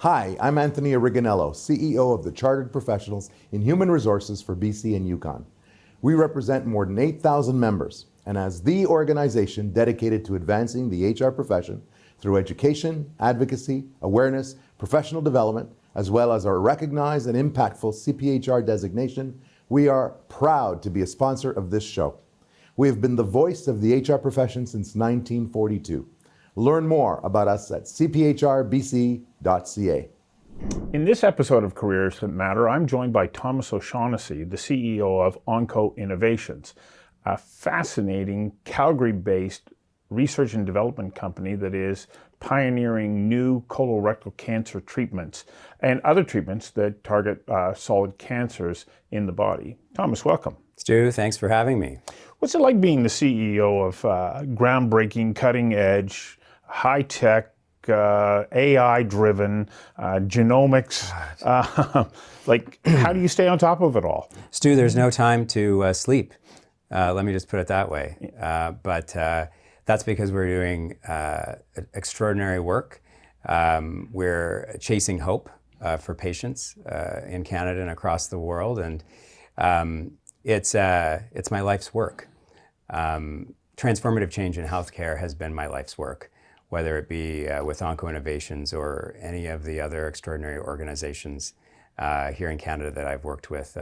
Hi, I'm Anthony Originello, CEO of the Chartered Professionals in Human Resources for BC and Yukon. We represent more than 8,000 members, and as the organization dedicated to advancing the HR profession through education, advocacy, awareness, professional development, as well as our recognized and impactful CPHR designation, we are proud to be a sponsor of this show. We have been the voice of the HR profession since 1942. Learn more about us at cphrbc.ca. In this episode of Careers That Matter, I'm joined by Thomas O'Shaughnessy, the CEO of Onco Innovations, a fascinating Calgary-based research and development company that is pioneering new colorectal cancer treatments and other treatments that target solid cancers in the body. Thomas, welcome. Stu, thanks for having me. What's it like being the CEO of groundbreaking, cutting-edge, high-tech, AI-driven, genomics? How do you stay on top of it all? Stu, there's no time to sleep. Let me just put it that way. But that's because we're doing extraordinary work. We're chasing hope for patients in Canada and across the world, and it's my life's work. Transformative change in healthcare has been my life's work, whether it be with Onco Innovations or any of the other extraordinary organizations here in Canada that I've worked with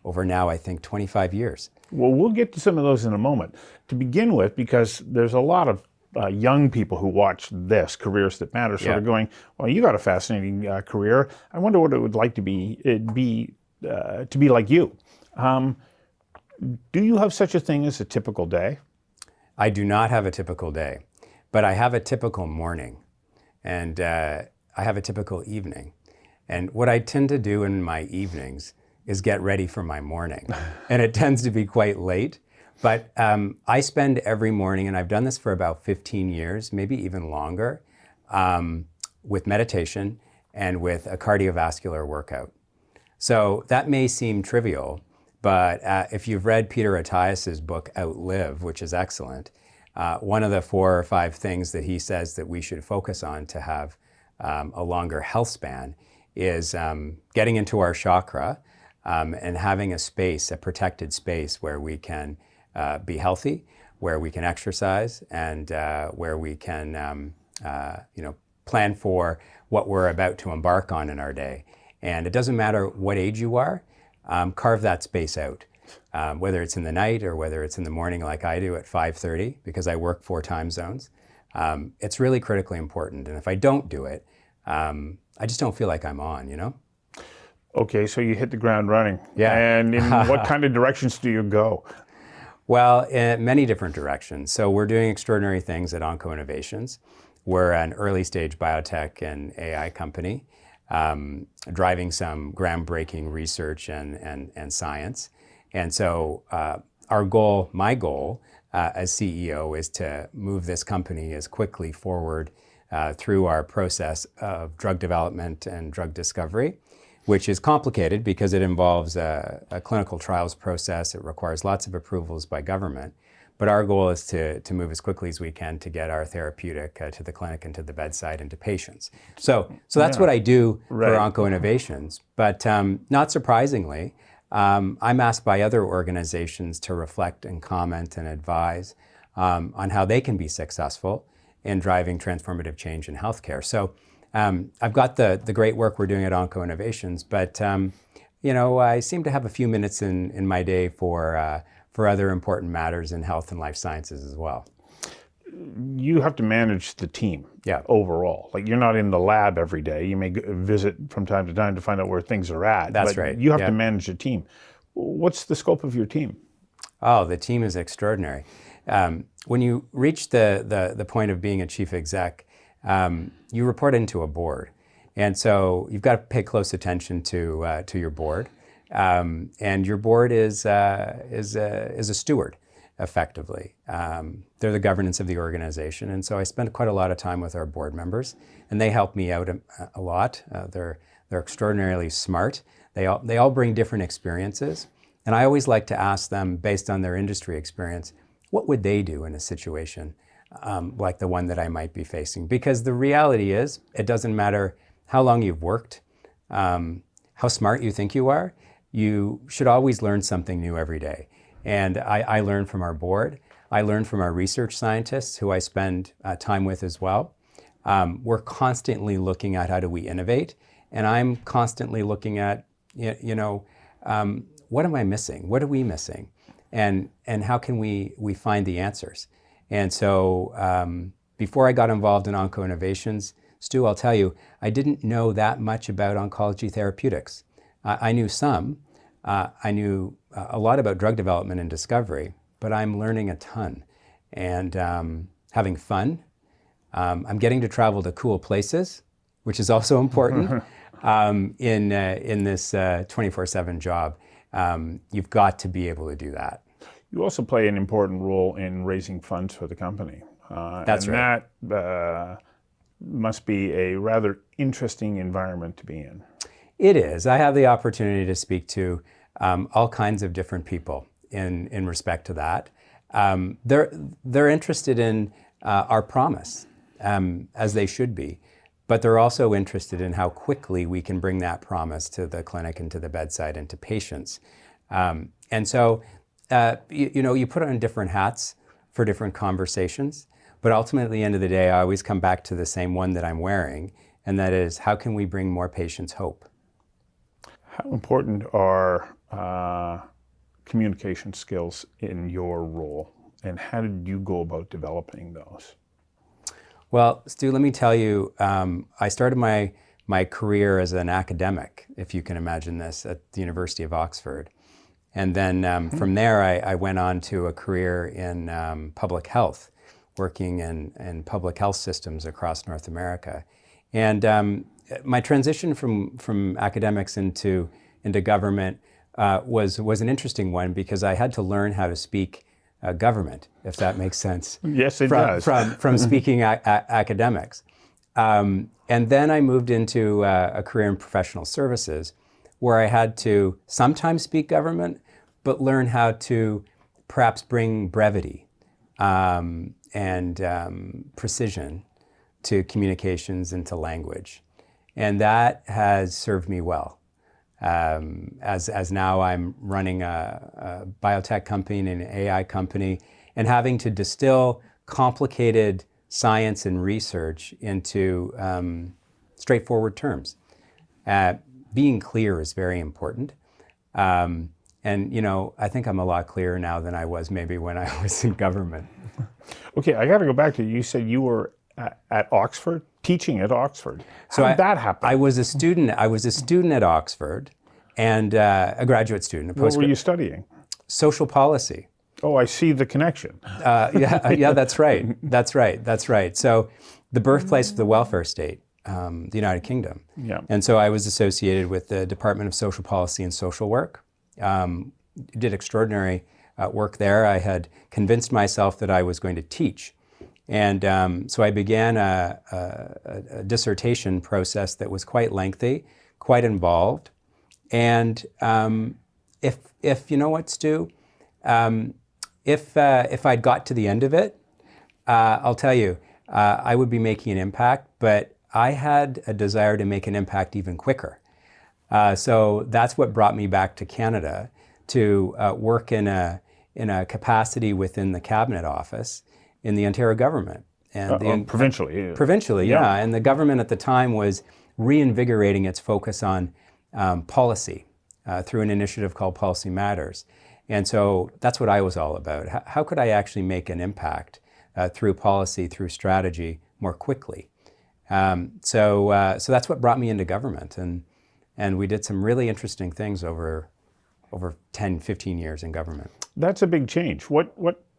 over now, I think, 25 years. Well, we'll get to some of those in a moment. To begin with, because there's a lot of young people who watch this, Careers That Matter, sort of going, well, you got a fascinating career. I wonder what it would like to be like you. Do you have such a thing as a typical day? I do not have a typical day, but I have a typical morning, and I have a typical evening. And what I tend to do in my evenings is get ready for my morning. And it tends to be quite late, but I spend every morning, and I've done this for about 15 years, maybe even longer, with meditation and with a cardiovascular workout. So that may seem trivial, but if you've read Peter Attias's book, Outlive, which is excellent, one of the 4 or 5 things that he says that we should focus on to have a longer health span is getting into our chakra and having a space, a protected space where we can be healthy, where we can exercise, and where we can plan for what we're about to embark on in our day. And it doesn't matter what age you are, carve that space out, whether it's in the night or whether it's in the morning like I do at 5:30, because I work 4 time zones. It's really critically important. And if I don't do it, I just don't feel like I'm on, you know? Okay, so you hit the ground running. Yeah. And in what kind of directions do you go? Well, in many different directions. So we're doing extraordinary things at Onco Innovations. We're an early stage biotech and AI company, driving some groundbreaking research and science. And so our goal, my goal as CEO, is to move this company as quickly forward through our process of drug development and drug discovery, which is complicated because it involves a clinical trials process. It requires lots of approvals by government. But our goal is to move as quickly as we can to get our therapeutic to the clinic and to the bedside and to patients. So that's what I do for Onco Innovations. But not surprisingly, I'm asked by other organizations to reflect and comment and advise on how they can be successful in driving transformative change in healthcare. So I've got the great work we're doing at Onco Innovations, but I seem to have a few minutes in my day for other important matters in health and life sciences as well. You have to manage the team overall. Like, you're not in the lab every day. You may visit from time to time to find out where things are at. That's right. You have to manage a team. What's the scope of your team? Oh, the team is extraordinary. When you reach the point of being a chief exec, you report into a board. And so you've got to pay close attention to your board. And your board is a steward, effectively. They're the governance of the organization. And so I spend quite a lot of time with our board members, and they help me out a lot. They're extraordinarily smart. They all bring different experiences. And I always like to ask them, based on their industry experience, what would they do in a situation like the one that I might be facing? Because the reality is, it doesn't matter how long you've worked, how smart you think you are, you should always learn something new every day. And I learn from our board. I learn from our research scientists, who I spend time with as well. We're constantly looking at how do we innovate. And I'm constantly looking at, what am I missing? What are we missing? And how can we find the answers? And so before I got involved in Onco Innovations, Stu, I'll tell you, I didn't know that much about oncology therapeutics. I knew some. I knew a lot about drug development and discovery, but I'm learning a ton and having fun. I'm getting to travel to cool places, which is also important in this 24/7 job. You've got to be able to do that. You also play an important role in raising funds for the company. That's right. And that must be a rather interesting environment to be in. It is. I have the opportunity to speak to all kinds of different people in respect to that. They're interested in our promise, as they should be, but they're also interested in how quickly we can bring that promise to the clinic and to the bedside and to patients. And so, you put on different hats for different conversations, but ultimately at the end of the day, I always come back to the same one that I'm wearing, and that is, how can we bring more patients hope? How important are communication skills in your role, and how did you go about developing those? Well, Stu, let me tell you, I started my career as an academic, if you can imagine this, at the University of Oxford. And then from there, I went on to a career in public health, working in public health systems across North America. And my transition from academics into government was an interesting one, because I had to learn how to speak government, if that makes sense. Yes, it does. From speaking academics. And then I moved into a career in professional services, where I had to sometimes speak government, but learn how to perhaps bring brevity and precision to communications and to language. And that has served me well. As now I'm running a biotech company and an AI company, and having to distill complicated science and research into straightforward terms. Being clear is very important. And I think I'm a lot clearer now than I was maybe when I was in government. Okay, I got to go back to, you said you were at Oxford, teaching at Oxford. How did that happen? I was a student at Oxford, and a graduate student. What were you studying? Social policy. Oh, I see the connection. Yeah, that's right. That's right. So the birthplace of the welfare state, the United Kingdom. Yeah. And so I was associated with the Department of Social Policy and Social Work. Did extraordinary work there. I had convinced myself that I was going to teach. And so I began a dissertation process that was quite lengthy, quite involved. And if you know what, Stu, if I'd got to the end of it, I'll tell you, I would be making an impact, but I had a desire to make an impact even quicker. So that's what brought me back to Canada to work in a capacity within the Cabinet Office in the Ontario government. And provincially. Provincially, yeah. And the government at the time was reinvigorating its focus on policy through an initiative called Policy Matters. And so that's what I was all about. How could I actually make an impact through policy, through strategy, more quickly? So that's what brought me into government. And we did some really interesting things over 10, 15 years in government. That's a big change. What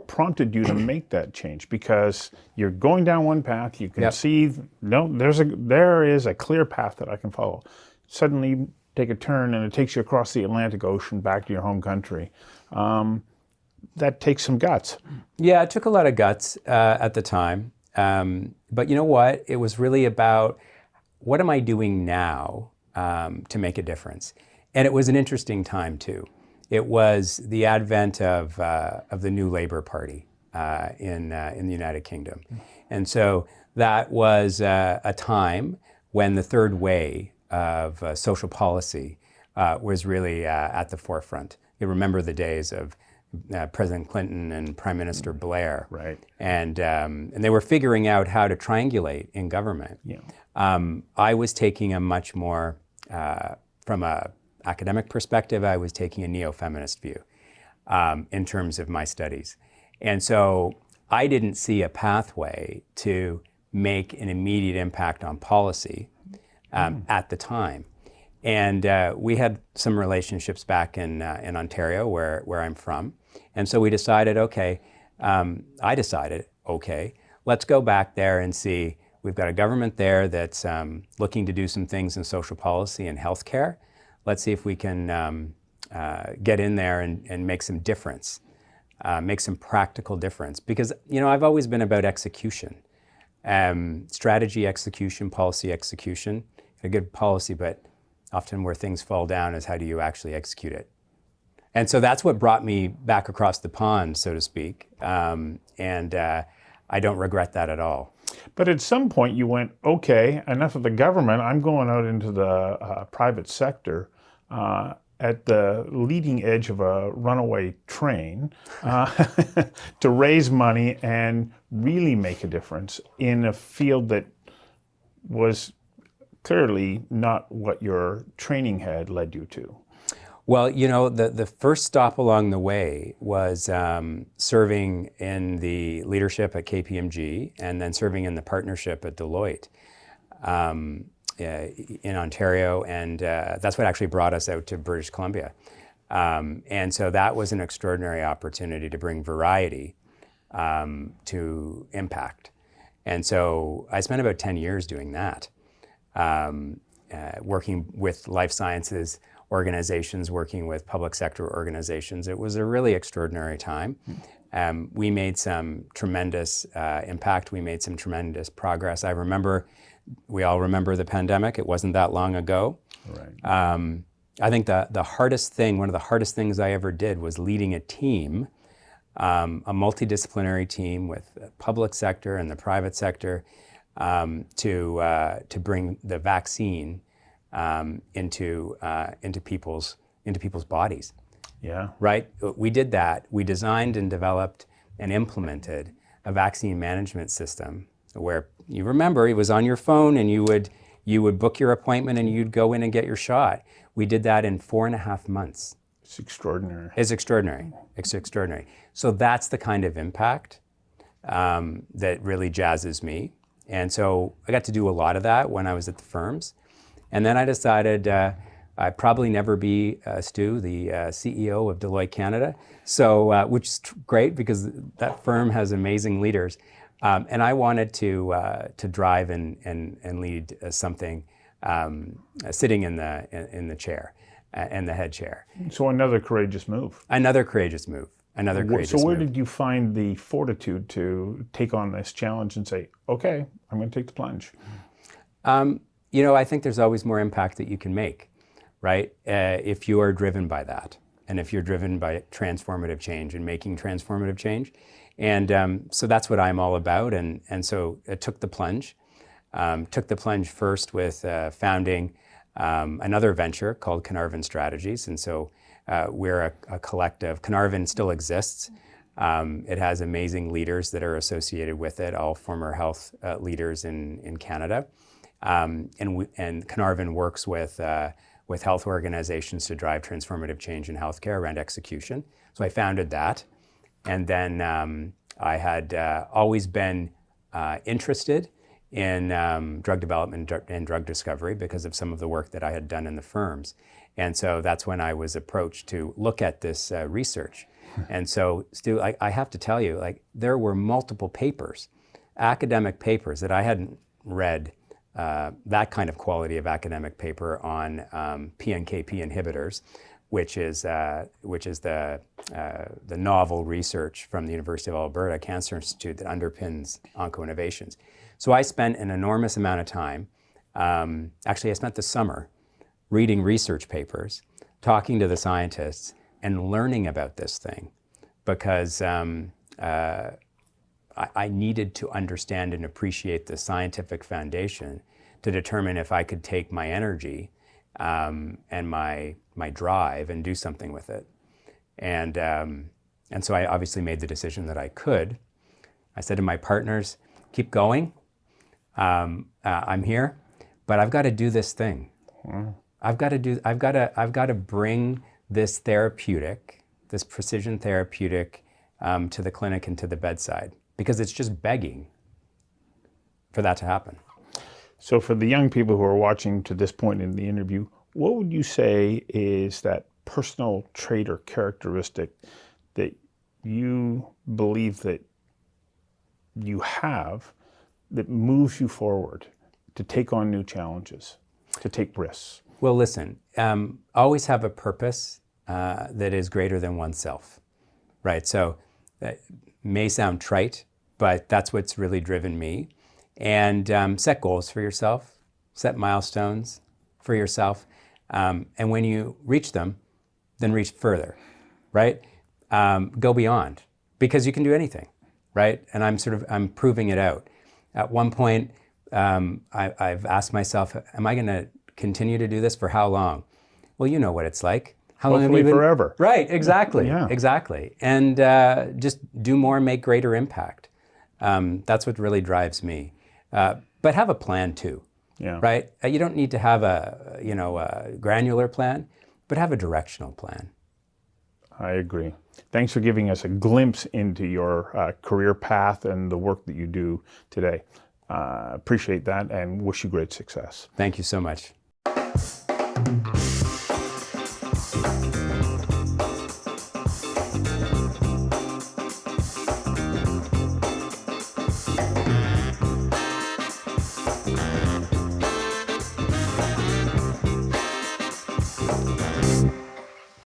prompted you to make that change? Because you're going down one path, you can see, there is a clear path that I can follow. Suddenly you take a turn and it takes you across the Atlantic Ocean back to your home country. That takes some guts. Yeah, it took a lot of guts at the time. But you know what? It was really about, what am I doing now to make a difference? And it was an interesting time too. It was the advent of the new Labour Party in the United Kingdom. And so that was a time when the third way of social policy was really at the forefront. You remember the days of President Clinton and Prime Minister Blair, Right. And they were figuring out how to triangulate in government. Yeah. I was taking a much more, from a academic perspective, I was taking a neo-feminist view in terms of my studies. And so I didn't see a pathway to make an immediate impact on policy at the time. And we had some relationships back in Ontario, where I'm from. And so we decided, okay, let's go back there and see. We've got a government there that's looking to do some things in social policy and healthcare. Let's see if we can get in there and make some difference, make some practical difference. Because, I've always been about execution, strategy execution, policy execution. A good policy, but often where things fall down is how do you actually execute it? And so that's what brought me back across the pond, so to speak. And I don't regret that at all. But at some point you went, okay, enough of the government. I'm going out into the private sector at the leading edge of a runaway train to raise money and really make a difference in a field that was clearly not what your training had led you to. Well, the first stop along the way was serving in the leadership at KPMG and then serving in the partnership at Deloitte in Ontario. And that's what actually brought us out to British Columbia. And so that was an extraordinary opportunity to bring variety to impact. And so I spent about 10 years doing that, working with life sciences organizations, working with public sector organizations. It was a really extraordinary time. We made some tremendous impact. We made some tremendous progress. We all remember the pandemic. It wasn't that long ago. Right. I think one of the hardest things I ever did was leading a team, a multidisciplinary team with the public sector and the private sector to bring the vaccine into people's bodies. Yeah. Right? We did that. We designed and developed and implemented a vaccine management system where, you remember, it was on your phone and you would book your appointment and you'd go in and get your shot. We did that in 4.5 months. It's extraordinary. It's extraordinary. It's extraordinary. So that's the kind of impact that really jazzes me. And so I got to do a lot of that when I was at the firms. And then I decided I'd probably never be, Stu, the CEO of Deloitte Canada, so which is great because that firm has amazing leaders. And I wanted to drive and lead something sitting in the chair, in the head chair. So another courageous move. So where did you find the fortitude to take on this challenge and say, okay, I'm going to take the plunge? I think there's always more impact that you can make, right? If you are driven by that, and if you're driven by transformative change and making transformative change. And so that's what I'm all about. And so I took the plunge. Took the plunge first with founding another venture called Carnarvon Strategies. And so we're a collective. Carnarvon still exists. It has amazing leaders that are associated with it, all former health leaders in Canada. And Carnarvon works with health organizations to drive transformative change in healthcare around execution. So I founded that. And then I had always been interested in drug development and drug discovery because of some of the work that I had done in the firms. And so that's when I was approached to look at this research. And so, Stu, I have to tell you, there were multiple papers, academic papers that I hadn't read, that kind of quality of academic paper on PNKP inhibitors, which is the novel research from the University of Alberta Cancer Institute that underpins Onco Innovations. So I spent an enormous amount of time, actually I spent the summer reading research papers, talking to the scientists, and learning about this thing because I needed to understand and appreciate the scientific foundation to determine if I could take my energy and my drive and do something with it. And so I obviously made the decision that I could. I said to my partners, keep going. I'm here, but I've got to do this thing. I've got to bring this therapeutic, this precision therapeutic to the clinic and to the bedside, because it's just begging for that to happen. So for the young people who are watching to this point in the interview, what would you say is that personal trait or characteristic that you believe that you have that moves you forward to take on new challenges, to take risks? Well, listen, always have a purpose that is greater than oneself, right? So that may sound trite, but that's what's really driven me. And set goals for yourself, set milestones for yourself. And when you reach them, then reach further, right? Go beyond, because you can do anything, right? And I'm proving it out. At one point, I've asked myself, am I going to continue to do this for how long? Well, you know what it's like. How long have you been? Forever. Right, exactly, Yeah. exactly. And just do more and make greater impact. That's what really drives me. But have a plan too, Yeah. right? You don't need to have a granular plan, but have a directional plan. I agree. Thanks for giving us a glimpse into your career path and the work that you do today. Appreciate that and wish you great success. Thank you so much.